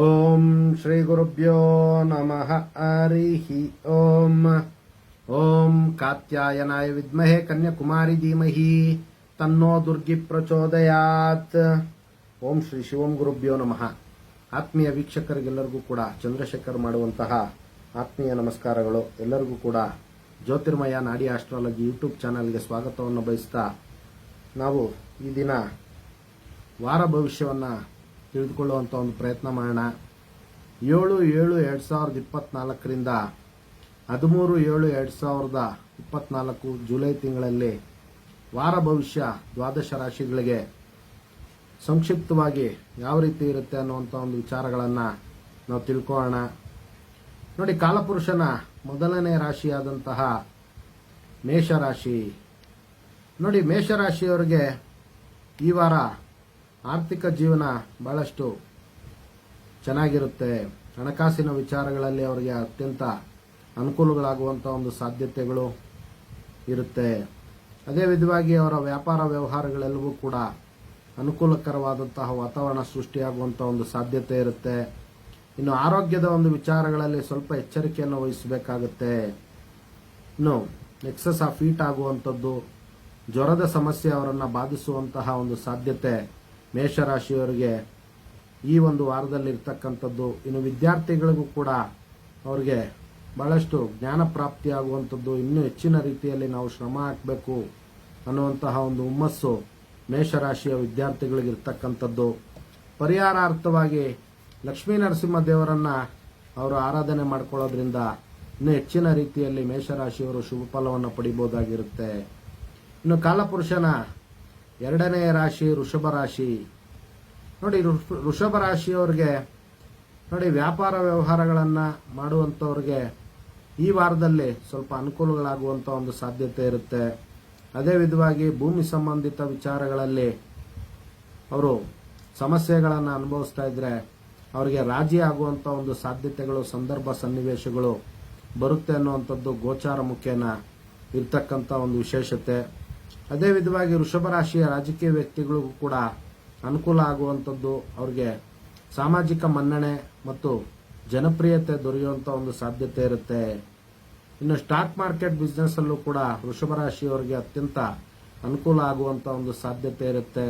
ಓಂ ಶ್ರೀ ಗುರುಭ್ಯೋ ನಮಃ ಹರಿಃ ಓಂ ಓಂ ಕಾತ್ಯಾಯನಾಯ ವಿದ್ಮಹೇ ಕನ್ಯಾಕುಮಾರಿ ಧೀಮಹಿ ತನ್ನೋ ದುರ್ಗಿ ಪ್ರಚೋದಯಾತ್. ಓಂ ಶ್ರೀ ಶಿವಂ ಗುರುಭ್ಯೋ ನಮಃ. ಆತ್ಮೀಯ ವೀಕ್ಷಕರಿಗೆಲ್ಲರಿಗೂ ಕೂಡ ಚಂದ್ರಶೇಖರ್ ಮಾಡುವಂತಹ ಆತ್ಮೀಯ ನಮಸ್ಕಾರಗಳು. ಎಲ್ಲರಿಗೂ ಕೂಡ ಜ್ಯೋತಿರ್ಮಯ ನಾಡಿ ಆಸ್ಟ್ರಾಲಜಿ ಯೂಟ್ಯೂಬ್ ಚಾನಲ್ಗೆ ಸ್ವಾಗತವನ್ನು ಬಯಸ್ತಾ ನಾವು ಈ ದಿನ ವಾರ ಭವಿಷ್ಯವನ್ನು ತಿಳಿದುಕೊಳ್ಳುವಂಥ ಒಂದು ಪ್ರಯತ್ನ ಮಾಡೋಣ. 7/7/2024ರಿಂದ 13/7/2024 ಜುಲೈ ತಿಂಗಳಲ್ಲಿ ವಾರ ಭವಿಷ್ಯ ದ್ವಾದಶ ರಾಶಿಗಳಿಗೆ ಸಂಕ್ಷಿಪ್ತವಾಗಿ ಯಾವ ರೀತಿ ಇರುತ್ತೆ ಅನ್ನುವಂಥ ಒಂದು ವಿಚಾರಗಳನ್ನು ನಾವು ತಿಳ್ಕೊಳ್ಳೋಣ. ನೋಡಿ, ಕಾಲಪುರುಷನ ಮೊದಲನೇ ರಾಶಿಯಾದಂತಹ ಮೇಷರಾಶಿ. ನೋಡಿ, ಮೇಷರಾಶಿಯವರಿಗೆ ಈ ವಾರ ಆರ್ಥಿಕ ಜೀವನ ಬಹಳಷ್ಟು ಚೆನ್ನಾಗಿರುತ್ತೆ. ಹಣಕಾಸಿನ ವಿಚಾರಗಳಲ್ಲಿ ಅವರಿಗೆ ಅತ್ಯಂತ ಅನುಕೂಲಗಳಾಗುವಂಥ ಒಂದು ಸಾಧ್ಯತೆಗಳು ಇರುತ್ತೆ. ಅದೇ ವಿಧವಾಗಿ ಅವರ ವ್ಯಾಪಾರ ವ್ಯವಹಾರಗಳೆಲ್ಲವೂ ಕೂಡ ಅನುಕೂಲಕರವಾದಂತಹ ವಾತಾವರಣ ಸೃಷ್ಟಿಯಾಗುವಂಥ ಒಂದು ಸಾಧ್ಯತೆ ಇರುತ್ತೆ. ಇನ್ನು ಆರೋಗ್ಯದ ಒಂದು ವಿಚಾರಗಳಲ್ಲಿ ಸ್ವಲ್ಪ ಎಚ್ಚರಿಕೆಯನ್ನು ವಹಿಸಬೇಕಾಗುತ್ತೆ. ಇನ್ನು ಎಕ್ಸಸ್ ಆಫ್ ಹೀಟ್ ಆಗುವಂಥದ್ದು, ಜ್ವರದ ಸಮಸ್ಯೆ ಅವರನ್ನು ಬಾಧಿಸುವಂತಹ ಒಂದು ಸಾಧ್ಯತೆ ಮೇಷರಾಶಿಯವರಿಗೆ ಈ ಒಂದು ವಾರದಲ್ಲಿ ಇರ್ತಕ್ಕಂಥದ್ದು. ಇನ್ನು ವಿದ್ಯಾರ್ಥಿಗಳಿಗೂ ಕೂಡ ಅವರಿಗೆ ಬಹಳಷ್ಟು ಜ್ಞಾನ ಪ್ರಾಪ್ತಿಯಾಗುವಂಥದ್ದು, ಇನ್ನೂ ಹೆಚ್ಚಿನ ರೀತಿಯಲ್ಲಿ ನಾವು ಶ್ರಮ ಹಾಕಬೇಕು ಅನ್ನುವಂತಹ ಒಂದು ಹುಮ್ಮಸ್ಸು ಮೇಷರಾಶಿಯ ವಿದ್ಯಾರ್ಥಿಗಳಿಗೆ ಇರ್ತಕ್ಕಂಥದ್ದು. ಪರಿಹಾರಾರ್ಥವಾಗಿ ಲಕ್ಷ್ಮೀ ನರಸಿಂಹ ದೇವರನ್ನ ಅವರು ಆರಾಧನೆ ಮಾಡಿಕೊಳ್ಳೋದ್ರಿಂದ ಇನ್ನೂ ಹೆಚ್ಚಿನ ರೀತಿಯಲ್ಲಿ ಮೇಷರಾಶಿಯವರು ಶುಭ ಫಲವನ್ನು ಪಡಿಬಹುದಾಗಿರುತ್ತೆ. ಇನ್ನು ಕಾಲಪುರುಷನ ಎರಡನೇ ರಾಶಿ ವೃಷಭ ರಾಶಿ. ನೋಡಿ, ವೃಷಭ ರಾಶಿಯವರಿಗೆ ನೋಡಿ, ವ್ಯಾಪಾರ ವ್ಯವಹಾರಗಳನ್ನು ಮಾಡುವಂಥವ್ರಿಗೆ ಈ ವಾರದಲ್ಲಿ ಸ್ವಲ್ಪ ಅನುಕೂಲಗಳಾಗುವಂಥ ಒಂದು ಸಾಧ್ಯತೆ ಇರುತ್ತೆ. ಅದೇ ವಿಧವಾಗಿ ಭೂಮಿ ಸಂಬಂಧಿತ ವಿಚಾರಗಳಲ್ಲಿ ಅವರು ಸಮಸ್ಯೆಗಳನ್ನು ಅನುಭವಿಸ್ತಾ ಇದ್ರೆ ಅವರಿಗೆ ರಾಜಿ ಆಗುವಂಥ ಒಂದು ಸಾಧ್ಯತೆಗಳು, ಸಂದರ್ಭ ಸನ್ನಿವೇಶಗಳು ಬರುತ್ತೆ ಅನ್ನುವಂಥದ್ದು ಗೋಚಾರ ಮುಖೇನ ಇರ್ತಕ್ಕಂಥ ಒಂದು ವಿಶೇಷತೆ. ಅದೇ ವಿಧವಾಗಿ ವೃಷಭ ರಾಶಿಯ ರಾಜಕೀಯ ವ್ಯಕ್ತಿಗಳಿಗೂ ಕೂಡ ಅನುಕೂಲ ಆಗುವಂಥದ್ದು, ಅವರಿಗೆ ಸಾಮಾಜಿಕ ಮನ್ನಣೆ ಮತ್ತು ಜನಪ್ರಿಯತೆ ದೊರೆಯುವಂಥ ಒಂದು ಸಾಧ್ಯತೆ ಇರುತ್ತೆ. ಇನ್ನು ಸ್ಟಾಕ್ ಮಾರ್ಕೆಟ್ ಬಿಸ್ನೆಸ್ ಅಲ್ಲೂ ಕೂಡ ವೃಷಭ ರಾಶಿಯವರಿಗೆ ಅತ್ಯಂತ ಅನುಕೂಲ ಆಗುವಂಥ ಒಂದು ಸಾಧ್ಯತೆ ಇರುತ್ತೆ.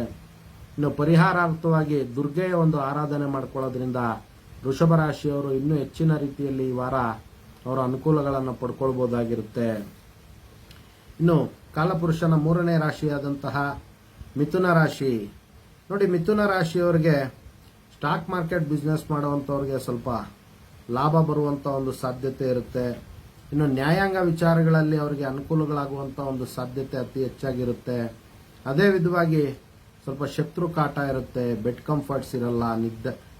ಇನ್ನು ಪರಿಹಾರಾರ್ಥವಾಗಿ ದುರ್ಗೆಯ ಒಂದು ಆರಾಧನೆ ಮಾಡ್ಕೊಳ್ಳೋದ್ರಿಂದ ವೃಷಭ ರಾಶಿಯವರು ಇನ್ನೂ ಹೆಚ್ಚಿನ ರೀತಿಯಲ್ಲಿ ಈ ವಾರ ಅವರ ಅನುಕೂಲಗಳನ್ನು ಪಡ್ಕೊಳ್ಬಹುದಾಗಿರುತ್ತೆ. ಇನ್ನು ಕಾಲಪುರುಷನ ಮೂರನೇ ರಾಶಿಯಾದಂತಹ ಮಿಥುನ ರಾಶಿ. ನೋಡಿ, ಮಿಥುನ ರಾಶಿಯವರಿಗೆ ಸ್ಟಾಕ್ ಮಾರ್ಕೆಟ್ ಬಿಸ್ನೆಸ್ ಮಾಡುವಂಥವ್ರಿಗೆ ಸ್ವಲ್ಪ ಲಾಭ ಬರುವಂಥ ಒಂದು ಸಾಧ್ಯತೆ ಇರುತ್ತೆ. ಇನ್ನು ನ್ಯಾಯಾಂಗ ವಿಚಾರಗಳಲ್ಲಿ ಅವರಿಗೆ ಅನುಕೂಲಗಳಾಗುವಂಥ ಒಂದು ಸಾಧ್ಯತೆ ಅತಿ ಹೆಚ್ಚಾಗಿರುತ್ತೆ. ಅದೇ ವಿಧವಾಗಿ ಸ್ವಲ್ಪ ಶತ್ರು ಕಾಟ ಇರುತ್ತೆ, ಬೆಡ್ ಕಂಫರ್ಟ್ಸ್ ಇರಲ್ಲ,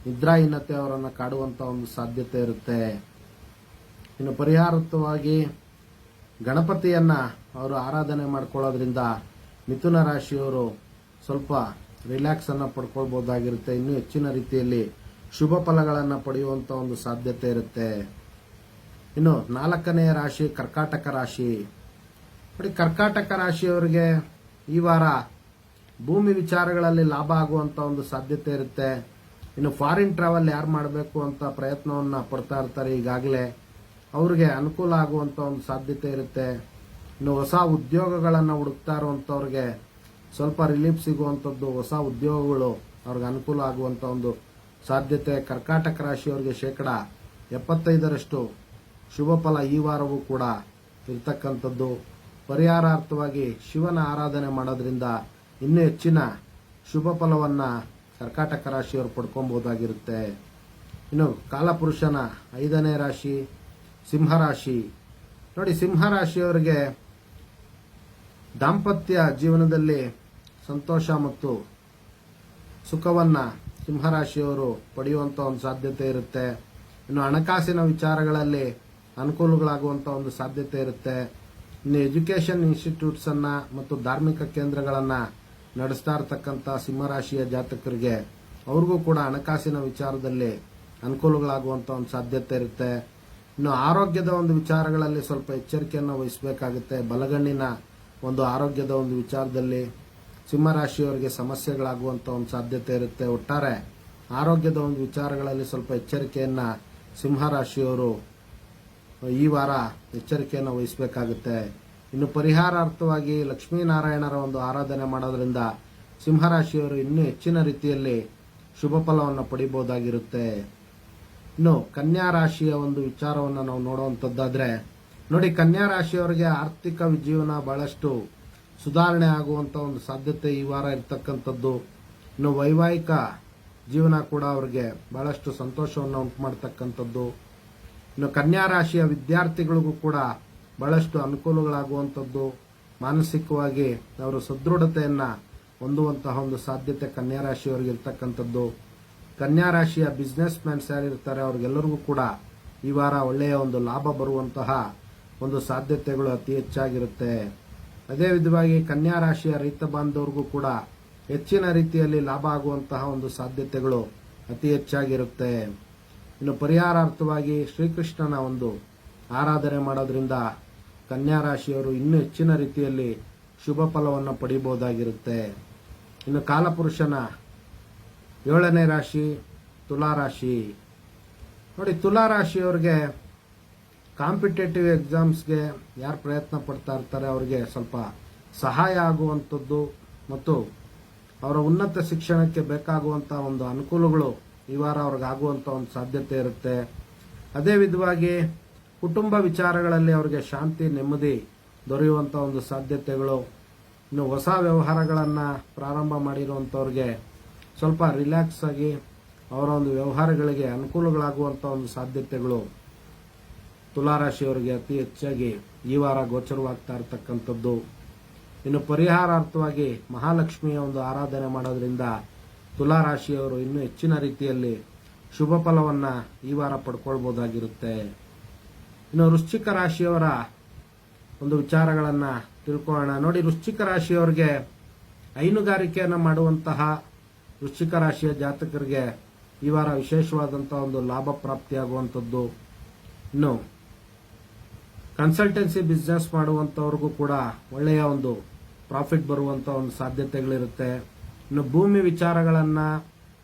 ನಿದ್ರಾಹೀನತೆ ಅವರನ್ನು ಕಾಡುವಂಥ ಒಂದು ಸಾಧ್ಯತೆ ಇರುತ್ತೆ. ಇನ್ನು ಪರಿಹಾರತ್ವವಾಗಿ ಗಣಪತಿಯನ್ನ ಅವರು ಆರಾಧನೆ ಮಾಡ್ಕೊಳ್ಳೋದ್ರಿಂದ ಮಿಥುನ ರಾಶಿಯವರು ಸ್ವಲ್ಪ ರಿಲ್ಯಾಕ್ಸ್ ಅನ್ನ ಪಡ್ಕೊಳ್ಬಹುದಾಗಿರುತ್ತೆ. ಇನ್ನೂ ಹೆಚ್ಚಿನ ರೀತಿಯಲ್ಲಿ ಶುಭ ಫಲಗಳನ್ನು ಪಡೆಯುವಂತ ಒಂದು ಸಾಧ್ಯತೆ ಇರುತ್ತೆ. ಇನ್ನು ನಾಲ್ಕನೇ ರಾಶಿ ಕರ್ಕಾಟಕ ರಾಶಿ. ನೋಡಿ, ಕರ್ಕಾಟಕ ರಾಶಿಯವರಿಗೆ ಈ ವಾರ ಭೂಮಿ ವಿಚಾರಗಳಲ್ಲಿ ಲಾಭ ಆಗುವಂತ ಒಂದು ಸಾಧ್ಯತೆ ಇರುತ್ತೆ. ಇನ್ನು ಫಾರಿನ್ ಟ್ರಾವೆಲ್ ಯಾರು ಮಾಡಬೇಕು ಅಂತ ಪ್ರಯತ್ನವನ್ನ ಪಡ್ತಾ ಇರ್ತಾರೆ ಈಗಾಗಲೇ, ಅವ್ರಿಗೆ ಅನುಕೂಲ ಆಗುವಂತ ಒಂದು ಸಾಧ್ಯತೆ ಇರುತ್ತೆ. ಇನ್ನು ಹೊಸ ಉದ್ಯೋಗಗಳನ್ನು ಹುಡುಕ್ತಾ ಇರುವಂತವ್ರಿಗೆ ಸ್ವಲ್ಪ ರಿಲೀಫ್ ಸಿಗುವಂಥದ್ದು, ಹೊಸ ಉದ್ಯೋಗಗಳು ಅವ್ರಿಗೆ ಅನುಕೂಲ ಆಗುವಂತ ಒಂದು ಸಾಧ್ಯತೆ ಕರ್ಕಾಟಕ ರಾಶಿಯವರಿಗೆ 75% ಶುಭ ಫಲ ಈ ವಾರವೂ ಕೂಡ ಇರ್ತಕ್ಕಂಥದ್ದು. ಪರಿಹಾರಾರ್ಥವಾಗಿ ಶಿವನ ಆರಾಧನೆ ಮಾಡೋದ್ರಿಂದ ಇನ್ನೂ ಹೆಚ್ಚಿನ ಶುಭ ಫಲವನ್ನ ಕರ್ಕಾಟಕ ರಾಶಿಯವರು ಪಡ್ಕೊಬಹುದಾಗಿರುತ್ತೆ. ಇನ್ನು ಕಾಲಪುರುಷನ 5ನೇ ರಾಶಿ ಸಿಂಹರಾಶಿ. ನೋಡಿ, ಸಿಂಹರಾಶಿಯವರಿಗೆ ದಾಂಪತ್ಯ ಜೀವನದಲ್ಲಿ ಸಂತೋಷ ಮತ್ತು ಸುಖವನ್ನ ಸಿಂಹರಾಶಿಯವರು ಪಡೆಯುವಂತ ಒಂದು ಸಾಧ್ಯತೆ ಇರುತ್ತೆ. ಇನ್ನು ಹಣಕಾಸಿನ ವಿಚಾರಗಳಲ್ಲಿ ಅನುಕೂಲಗಳಾಗುವಂತ ಒಂದು ಸಾಧ್ಯತೆ ಇರುತ್ತೆ. ಇನ್ನು ಎಜುಕೇಶನ್ ಇನ್ಸ್ಟಿಟ್ಯೂಟ್ಸ್ ಅನ್ನ ಮತ್ತು ಧಾರ್ಮಿಕ ಕೇಂದ್ರಗಳನ್ನ ನಡೆಸ್ತಾ ಇರತಕ್ಕಂತ ಸಿಂಹರಾಶಿಯ ಜಾತಕರಿಗೆ ಅವ್ರಿಗೂ ಕೂಡ ಹಣಕಾಸಿನ ವಿಚಾರದಲ್ಲಿ ಅನುಕೂಲಗಳಾಗುವಂತ ಒಂದು ಸಾಧ್ಯತೆ ಇರುತ್ತೆ. ಇನ್ನು ಆರೋಗ್ಯದ ಒಂದು ವಿಚಾರಗಳಲ್ಲಿ ಸ್ವಲ್ಪ ಎಚ್ಚರಿಕೆಯನ್ನು ವಹಿಸಬೇಕಾಗುತ್ತೆ. ಬಲಗಣ್ಣಿನ ಒಂದು ಆರೋಗ್ಯದ ಒಂದು ವಿಚಾರದಲ್ಲಿ ಸಿಂಹರಾಶಿಯವರಿಗೆ ಸಮಸ್ಯೆಗಳಾಗುವಂತ ಒಂದು ಸಾಧ್ಯತೆ ಇರುತ್ತೆ. ಒಟ್ಟಾರೆ ಆರೋಗ್ಯದ ಒಂದು ವಿಚಾರಗಳಲ್ಲಿ ಸ್ವಲ್ಪ ಎಚ್ಚರಿಕೆಯನ್ನ ಸಿಂಹರಾಶಿಯವರು ಈ ವಾರ ಎಚ್ಚರಿಕೆಯನ್ನು ವಹಿಸಬೇಕಾಗುತ್ತೆ. ಇನ್ನು ಪರಿಹಾರಾರ್ಥವಾಗಿ ಲಕ್ಷ್ಮೀನಾರಾಯಣರ ಒಂದು ಆರಾಧನೆ ಮಾಡೋದ್ರಿಂದ ಸಿಂಹರಾಶಿಯವರು ಇನ್ನೂ ಹೆಚ್ಚಿನ ರೀತಿಯಲ್ಲಿ ಶುಭ ಫಲವನ್ನು ಪಡಿಬಹುದಾಗಿರುತ್ತೆ. ಇನ್ನು ಕನ್ಯಾ ರಾಶಿಯ ಒಂದು ವಿಚಾರವನ್ನು ನಾವು ನೋಡುವಂತದ್ದಾದ್ರೆ ನೋಡಿ, ಕನ್ಯಾ ರಾಶಿಯವರಿಗೆ ಆರ್ಥಿಕ ಜೀವನ ಬಹಳಷ್ಟು ಸುಧಾರಣೆ ಆಗುವಂತ ಒಂದು ಸಾಧ್ಯತೆ ಈ ವಾರ ಇರತಕ್ಕಂಥದ್ದು. ಇನ್ನು ವೈವಾಹಿಕ ಜೀವನ ಕೂಡ ಅವರಿಗೆ ಬಹಳಷ್ಟು ಸಂತೋಷವನ್ನು ಉಂಟು ಮಾಡತಕ್ಕಂಥದ್ದು. ಇನ್ನು ಕನ್ಯಾ ರಾಶಿಯ ವಿದ್ಯಾರ್ಥಿಗಳಿಗೂ ಕೂಡ ಬಹಳಷ್ಟು ಅನುಕೂಲಗಳಾಗುವಂಥದ್ದು. ಮಾನಸಿಕವಾಗಿ ಅವರು ಸದೃಢತೆಯನ್ನ ಹೊಂದುವಂತಹ ಒಂದು ಸಾಧ್ಯತೆ ಕನ್ಯಾ ರಾಶಿಯವರಿಗೆ ಇರ್ತಕ್ಕಂಥದ್ದು. ಕನ್ಯಾ ರಾಶಿಯ ಬಿಸ್ನೆಸ್ ಮ್ಯಾನ್ಸ್ ಯಾರಿರ್ತಾರೆ ಅವ್ರಿಗೆಲ್ಲರಿಗೂ ಕೂಡ ಈ ವಾರ ಒಳ್ಳೆಯ ಒಂದು ಲಾಭ ಬರುವಂತಹ ಒಂದು ಸಾಧ್ಯತೆಗಳು ಅತಿ ಹೆಚ್ಚಾಗಿರುತ್ತೆ. ಅದೇ ವಿಧವಾಗಿ ಕನ್ಯಾ ರಾಶಿಯ ರೈತ ಬಾಂಧವರಿಗೂ ಕೂಡ ಹೆಚ್ಚಿನ ರೀತಿಯಲ್ಲಿ ಲಾಭ ಆಗುವಂತಹ ಒಂದು ಸಾಧ್ಯತೆಗಳು ಅತಿ ಹೆಚ್ಚಾಗಿರುತ್ತೆ. ಇನ್ನು ಪರಿಹಾರಾರ್ಥವಾಗಿ ಶ್ರೀಕೃಷ್ಣನ ಒಂದು ಆರಾಧನೆ ಮಾಡೋದ್ರಿಂದ ಕನ್ಯಾ ರಾಶಿಯವರು ಇನ್ನೂ ಹೆಚ್ಚಿನ ರೀತಿಯಲ್ಲಿ ಶುಭ ಫಲವನ್ನು ಪಡಿಬಹುದಾಗಿರುತ್ತೆ. ಇನ್ನು ಕಾಲಪುರುಷನ 7ನೇ ರಾಶಿ ತುಲಾರಾಶಿ. ನೋಡಿ, ತುಲಾರಾಶಿಯವರಿಗೆ ಕಾಂಪಿಟೇಟಿವ್ ಎಕ್ಸಾಮ್ಸ್ಗೆ ಯಾರು ಪ್ರಯತ್ನ ಪಡ್ತಾ ಇರ್ತಾರೆ ಅವರಿಗೆ ಸ್ವಲ್ಪ ಸಹಾಯ ಆಗುವಂಥದ್ದು ಮತ್ತು ಅವರ ಉನ್ನತ ಶಿಕ್ಷಣಕ್ಕೆ ಬೇಕಾಗುವಂತಹ ಒಂದು ಅನುಕೂಲಗಳು ಈ ವಾರ ಅವ್ರಿಗೆ ಆಗುವಂತ ಒಂದು ಸಾಧ್ಯತೆ ಇರುತ್ತೆ. ಅದೇ ವಿಧವಾಗಿ ಕುಟುಂಬ ವಿಚಾರಗಳಲ್ಲಿ ಅವರಿಗೆ ಶಾಂತಿ ನೆಮ್ಮದಿ ದೊರೆಯುವಂತ ಒಂದು ಸಾಧ್ಯತೆಗಳು. ಇನ್ನು ಹೊಸ ವ್ಯವಹಾರಗಳನ್ನ ಪ್ರಾರಂಭ ಮಾಡಿರುವಂತವ್ರಿಗೆ ಸ್ವಲ್ಪ ರಿಲ್ಯಾಕ್ಸ್ ಆಗಿ ಅವರ ಒಂದು ವ್ಯವಹಾರಗಳಿಗೆ ಅನುಕೂಲಗಳಾಗುವಂತ ಒಂದು ಸಾಧ್ಯತೆಗಳು ತುಲಾರಾಶಿಯವರಿಗೆ ಅತಿ ಹೆಚ್ಚಾಗಿ ಈ ವಾರ ಗೋಚರವಾಗ್ತಾ ಇರತಕ್ಕಂಥದ್ದು. ಇನ್ನು ಪರಿಹಾರಾರ್ಥವಾಗಿ ಮಹಾಲಕ್ಷ್ಮಿಯ ಒಂದು ಆರಾಧನೆ ಮಾಡೋದ್ರಿಂದ ತುಲಾರಾಶಿಯವರು ಇನ್ನೂ ಹೆಚ್ಚಿನ ರೀತಿಯಲ್ಲಿ ಶುಭ ಫಲವನ್ನ ಈ ವಾರ ಪಡ್ಕೊಳ್ಬಹುದಾಗಿರುತ್ತೆ. ಇನ್ನು ವೃಶ್ಚಿಕ ರಾಶಿಯವರ ಒಂದು ವಿಚಾರಗಳನ್ನ ತಿಳ್ಕೊಳ್ಳೋಣ. ನೋಡಿ, ವೃಶ್ಚಿಕ ರಾಶಿಯವರಿಗೆ ಹೈನುಗಾರಿಕೆಯನ್ನು ಮಾಡುವಂತಹ ವೃಶ್ಚಿಕ ರಾಶಿಯ ಜಾತಕರಿಗೆ ಈ ವಾರ ವಿಶೇಷವಾದಂತಹ ಒಂದು ಲಾಭ ಪ್ರಾಪ್ತಿಯಾಗುವಂಥದ್ದು. ಇನ್ನು ಕನ್ಸಲ್ಟೆನ್ಸಿ ಬಿಸ್ನೆಸ್ ಮಾಡುವಂತವ್ರಿಗೂ ಕೂಡ ಒಳ್ಳೆಯ ಒಂದು ಪ್ರಾಫಿಟ್ ಬರುವಂತ ಒಂದು ಸಾಧ್ಯತೆಗಳಿರುತ್ತೆ. ಇನ್ನು ಭೂಮಿ ವಿಚಾರಗಳನ್ನ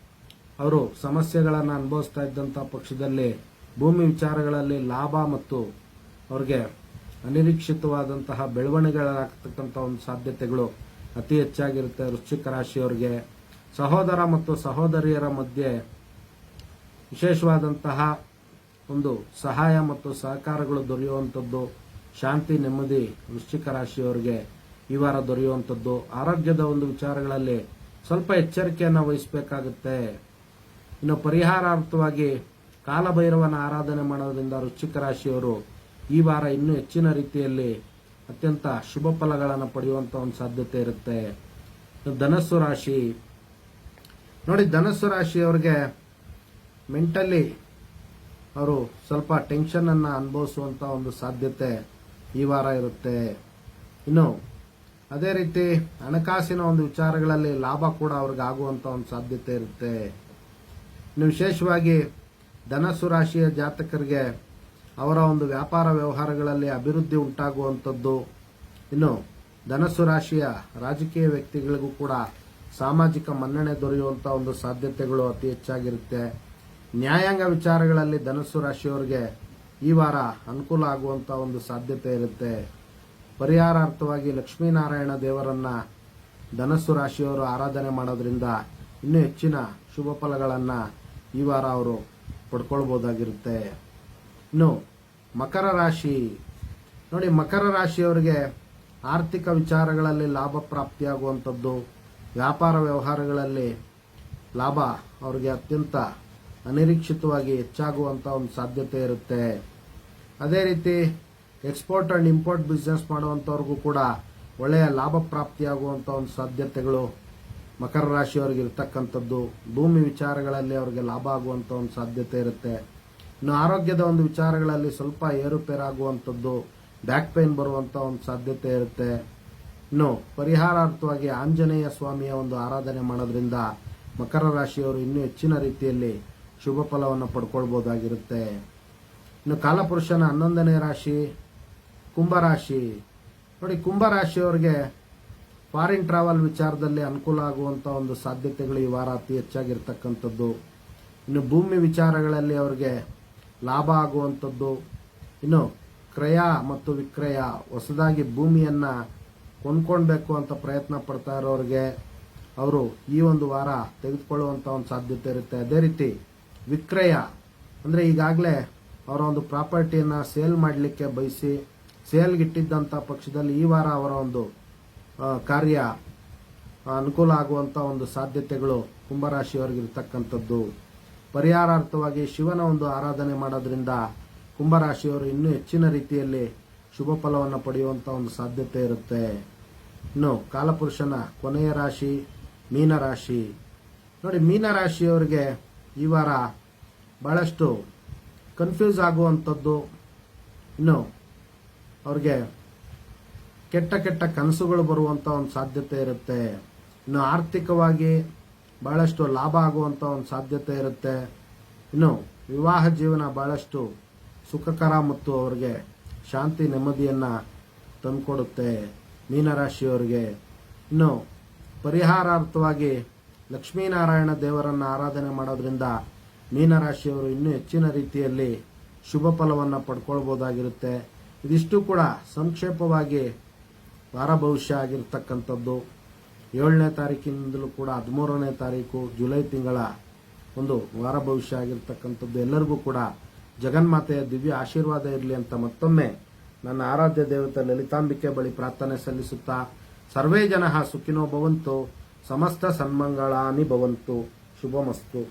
ಅವರು ಸಮಸ್ಯೆಗಳನ್ನ ಅನುಭವಿಸ್ತಾ ಇದ್ದಂತಹ ಪಕ್ಷದಲ್ಲಿ ಭೂಮಿ ವಿಚಾರಗಳಲ್ಲಿ ಲಾಭ ಮತ್ತು ಅವ್ರಿಗೆ ಅನಿರೀಕ್ಷಿತವಾದಂತಹ ಬೆಳವಣಿಗೆಗಳಾಗ್ತಕ್ಕಂಥ ಒಂದು ಸಾಧ್ಯತೆಗಳು ಅತಿ ಹೆಚ್ಚಾಗಿರುತ್ತೆ. ವೃಶ್ಚಿಕ ರಾಶಿಯವರಿಗೆ ಸಹೋದರ ಮತ್ತು ಸಹೋದರಿಯರ ಮಧ್ಯೆ ವಿಶೇಷವಾದಂತಹ ಒಂದು ಸಹಾಯ ಮತ್ತು ಸಹಕಾರಗಳು ದೊರೆಯುವಂಥದ್ದು, ಶಾಂತಿ ನೆಮ್ಮದಿ ವೃಶ್ಚಿಕ ರಾಶಿಯವರಿಗೆ ಈ ವಾರ ದೊರೆಯುವಂಥದ್ದು. ಆರೋಗ್ಯದ ಒಂದು ವಿಚಾರಗಳಲ್ಲಿ ಸ್ವಲ್ಪ ಎಚ್ಚರಿಕೆಯನ್ನು ವಹಿಸಬೇಕಾಗುತ್ತೆ. ಇನ್ನು ಪರಿಹಾರಾರ್ಥವಾಗಿ ಕಾಲಭೈರವನ ಆರಾಧನೆ ಮಾಡೋದ್ರಿಂದ ವೃಶ್ಚಿಕ ರಾಶಿಯವರು ಈ ವಾರ ಇನ್ನೂ ಹೆಚ್ಚಿನ ರೀತಿಯಲ್ಲಿ ಅತ್ಯಂತ ಶುಭ ಫಲಗಳನ್ನು ಪಡೆಯುವಂತ ಒಂದು ಸಾಧ್ಯತೆ ಇರುತ್ತೆ. ಧನಸ್ಸು ರಾಶಿ. ನೋಡಿ, ಧನಸ್ಸು ರಾಶಿಯವರಿಗೆ ಮೆಂಟಲಿ ಅವರು ಸ್ವಲ್ಪ ಟೆನ್ಷನ್ ಅನ್ನ ಅನುಭವಿಸುವಂತ ಒಂದು ಸಾಧ್ಯತೆ ಈ ವಾರ ಇರುತ್ತೆ. ಇನ್ನು ಅದೇ ರೀತಿ ಹಣಕಾಸಿನ ಒಂದು ವಿಚಾರಗಳಲ್ಲಿ ಲಾಭ ಕೂಡ ಅವ್ರಿಗೆ ಆಗುವಂತ ಒಂದು ಸಾಧ್ಯತೆ ಇರುತ್ತೆ. ಇನ್ನು ವಿಶೇಷವಾಗಿ ಧನಸ್ಸು ರಾಶಿಯ ಜಾತಕರಿಗೆ ಅವರ ಒಂದು ವ್ಯಾಪಾರ ವ್ಯವಹಾರಗಳಲ್ಲಿ ಅಭಿವೃದ್ಧಿ ಉಂಟಾಗುವಂಥದ್ದು. ಇನ್ನು ಧನಸ್ಸು ರಾಶಿಯ ರಾಜಕೀಯ ವ್ಯಕ್ತಿಗಳಿಗೂ ಕೂಡ ಸಾಮಾಜಿಕ ಮನ್ನಣೆ ದೊರೆಯುವಂತಹ ಒಂದು ಸಾಧ್ಯತೆಗಳು ಅತಿ ಹೆಚ್ಚಾಗಿರುತ್ತೆ. ನ್ಯಾಯಾಂಗ ವಿಚಾರಗಳಲ್ಲಿ ಧನಸ್ಸು ರಾಶಿಯವರಿಗೆ ಈ ವಾರ ಅನುಕೂಲ ಆಗುವಂತಹ ಒಂದು ಸಾಧ್ಯತೆ ಇರುತ್ತೆ. ಪರಿಹಾರಾರ್ಥವಾಗಿ ಲಕ್ಷ್ಮೀನಾರಾಯಣ ದೇವರನ್ನ ಧನಸ್ಸು ರಾಶಿಯವರು ಆರಾಧನೆ ಮಾಡೋದ್ರಿಂದ ಇನ್ನೂ ಹೆಚ್ಚಿನ ಶುಭ ಫಲಗಳನ್ನ ಈ ವಾರ ಅವರು ಪಡ್ಕೊಳ್ಬಹುದಾಗಿರುತ್ತೆ. ಇನ್ನು ಮಕರ ರಾಶಿ. ನೋಡಿ, ಮಕರ ರಾಶಿಯವರಿಗೆ ಆರ್ಥಿಕ ವಿಚಾರಗಳಲ್ಲಿ ಲಾಭ ಪ್ರಾಪ್ತಿಯಾಗುವಂಥದ್ದು, ವ್ಯಾಪಾರ ವ್ಯವಹಾರಗಳಲ್ಲಿ ಲಾಭ ಅವರಿಗೆ ಅತ್ಯಂತ ಅನಿರೀಕ್ಷಿತವಾಗಿ ಹೆಚ್ಚಾಗುವಂತಹ ಒಂದು ಸಾಧ್ಯತೆ ಇರುತ್ತೆ. ಅದೇ ರೀತಿ ಎಕ್ಸ್ಪೋರ್ಟ್ ಅಂಡ್ ಇಂಪೋರ್ಟ್ ಬಿಸ್ನೆಸ್ ಮಾಡುವಂತವ್ರಿಗೂ ಕೂಡ ಒಳ್ಳೆಯ ಲಾಭ ಪ್ರಾಪ್ತಿಯಾಗುವಂತ ಒಂದು ಸಾಧ್ಯತೆಗಳು ಮಕರ ರಾಶಿಯವರಿಗೆ ಇರ್ತಕ್ಕಂಥದ್ದು. ಭೂಮಿ ವಿಚಾರಗಳಲ್ಲಿ ಅವರಿಗೆ ಲಾಭ ಆಗುವಂತ ಒಂದು ಸಾಧ್ಯತೆ ಇರುತ್ತೆ. ಇನ್ನು ಆರೋಗ್ಯದ ಒಂದು ವಿಚಾರಗಳಲ್ಲಿ ಸ್ವಲ್ಪ ಏರುಪೇರಾಗುವಂಥದ್ದು, ಬ್ಯಾಕ್ ಪೇನ್ ಬರುವಂತ ಒಂದು ಸಾಧ್ಯತೆ ಇರುತ್ತೆ. ಇನ್ನು ಪರಿಹಾರಾರ್ಥವಾಗಿ ಆಂಜನೇಯ ಸ್ವಾಮಿಯ ಒಂದು ಆರಾಧನೆ ಮಾಡೋದ್ರಿಂದ ಮಕರ ರಾಶಿಯವರು ಇನ್ನೂ ಹೆಚ್ಚಿನ ರೀತಿಯಲ್ಲಿ ಶುಭ ಫಲವನ್ನು ಪಡ್ಕೊಳ್ಬಹುದಾಗಿರುತ್ತೆ. ಇನ್ನು ಕಾಲಪುರುಷನ 11ನೇ ರಾಶಿ ಕುಂಭರಾಶಿ. ನೋಡಿ, ಕುಂಭರಾಶಿಯವರಿಗೆ ಫಾರಿನ್ ಟ್ರಾವೆಲ್ ವಿಚಾರದಲ್ಲಿ ಅನುಕೂಲ ಆಗುವಂತ ಒಂದು ಸಾಧ್ಯತೆಗಳು ಈ ವಾರ ಅತಿ ಹೆಚ್ಚಾಗಿರ್ತಕ್ಕಂಥದ್ದು. ಇನ್ನು ಭೂಮಿ ವಿಚಾರಗಳಲ್ಲಿ ಅವರಿಗೆ ಲಾಭ ಆಗುವಂಥದ್ದು, ಇನ್ನು ಕ್ರಯ ಮತ್ತು ವಿಕ್ರಯ, ಹೊಸದಾಗಿ ಭೂಮಿಯನ್ನು ಕೊಂಡ್ಕೊಳ್ಬೇಕು ಅಂತ ಪ್ರಯತ್ನ ಪಡ್ತಾ ಇರೋರಿಗೆ ಅವರು ಈ ಒಂದು ವಾರ ತೆಗೆದುಕೊಳ್ಳುವಂಥ ಒಂದು ಸಾಧ್ಯತೆ ಇರುತ್ತೆ. ಅದೇ ರೀತಿ ವಿಕ್ರಯ ಅಂದರೆ ಈಗಾಗಲೇ ಅವರ ಒಂದು ಪ್ರಾಪರ್ಟಿಯನ್ನು ಸೇಲ್ ಮಾಡಲಿಕ್ಕೆ ಬಯಸಿ ಸೇಲ್ಗಿಟ್ಟಿದ್ದಂಥ ಪಕ್ಷದಲ್ಲಿ ಈ ವಾರ ಅವರ ಒಂದು ಕಾರ್ಯ ಅನುಕೂಲ ಆಗುವಂಥ ಒಂದು ಸಾಧ್ಯತೆಗಳು ಕುಂಭರಾಶಿಯವರಿಗಿರ್ತಕ್ಕಂಥದ್ದು. ಪರಿಹಾರಾರ್ಥವಾಗಿ ಶಿವನ ಒಂದು ಆರಾಧನೆ ಮಾಡೋದ್ರಿಂದ ಕುಂಭರಾಶಿಯವರು ಇನ್ನೂ ಹೆಚ್ಚಿನ ರೀತಿಯಲ್ಲಿ ಶುಭ ಫಲವನ್ನು ಪಡೆಯುವಂಥ ಒಂದು ಸಾಧ್ಯತೆ ಇರುತ್ತೆ. ಇನ್ನು ಕಾಲಪುರುಷನ ಕೊನೆಯ ರಾಶಿ ಮೀನರಾಶಿ. ನೋಡಿ, ಮೀನರಾಶಿಯವರಿಗೆ ಈ ವಾರ ಬಹಳಷ್ಟು ಕನ್ಫ್ಯೂಸ್ ಆಗುವಂಥದ್ದು, ಇನ್ನು ಅವ್ರಿಗೆ ಕೆಟ್ಟ ಕೆಟ್ಟ ಕನಸುಗಳು ಬರುವಂಥ ಒಂದು ಸಾಧ್ಯತೆ ಇರುತ್ತೆ. ಇನ್ನು ಆರ್ಥಿಕವಾಗಿ ಬಹಳಷ್ಟು ಲಾಭ ಆಗುವಂಥ ಒಂದು ಸಾಧ್ಯತೆ ಇರುತ್ತೆ. ಇನ್ನು ವಿವಾಹ ಜೀವನ ಬಹಳಷ್ಟು ಸುಖಕರ ಮತ್ತು ಅವರಿಗೆ ಶಾಂತಿ ನೆಮ್ಮದಿಯನ್ನು ತಂದುಕೊಡುತ್ತೆ ಮೀನರಾಶಿಯವರಿಗೆ. ಇನ್ನು ಪರಿಹಾರಾರ್ಥವಾಗಿ ಲಕ್ಷ್ಮೀನಾರಾಯಣ ದೇವರನ್ನು ಆರಾಧನೆ ಮಾಡೋದ್ರಿಂದ ಮೀನರಾಶಿಯವರು ಇನ್ನೂ ಹೆಚ್ಚಿನ ರೀತಿಯಲ್ಲಿ ಶುಭ ಫಲವನ್ನು ಪಡ್ಕೊಳ್ಬೋದಾಗಿರುತ್ತೆ. ಇದಿಷ್ಟು ಕೂಡ ಸಂಕ್ಷೇಪವಾಗಿ ವಾರ ಭವಿಷ್ಯ ಆಗಿರ್ತಕ್ಕಂಥದ್ದು. 7ನೇ ತಾರೀಕಿನಿಂದಲೂ ಕೂಡ 13ನೇ ತಾರೀಕು ಜುಲೈ ತಿಂಗಳ ಒಂದು ವಾರ ಭವಿಷ್ಯ ಆಗಿರ್ತಕ್ಕಂಥದ್ದು. ಎಲ್ಲರಿಗೂ ಕೂಡ ಜಗನ್ಮಾತೆಯ ದಿವ್ಯ ಆಶೀರ್ವಾದ ಇರಲಿ ಅಂತ ಮತ್ತೊಮ್ಮೆ ನನ್ನ ಆರಾಧ್ಯ ದೇವತೆ ಲಲಿತಾಂಬಿಕೆ ಬಳಿ ಪ್ರಾರ್ಥನೆ ಸಲ್ಲಿಸುತ್ತಾ, ಸರ್ವೇ ಜನಃ ಸುಖಿನೋ ಭವಂತು, ಸಮಸ್ತ ಸನ್ಮಂಗಳಾನಿ ಭವಂತು, ಶುಭಮಸ್ತು.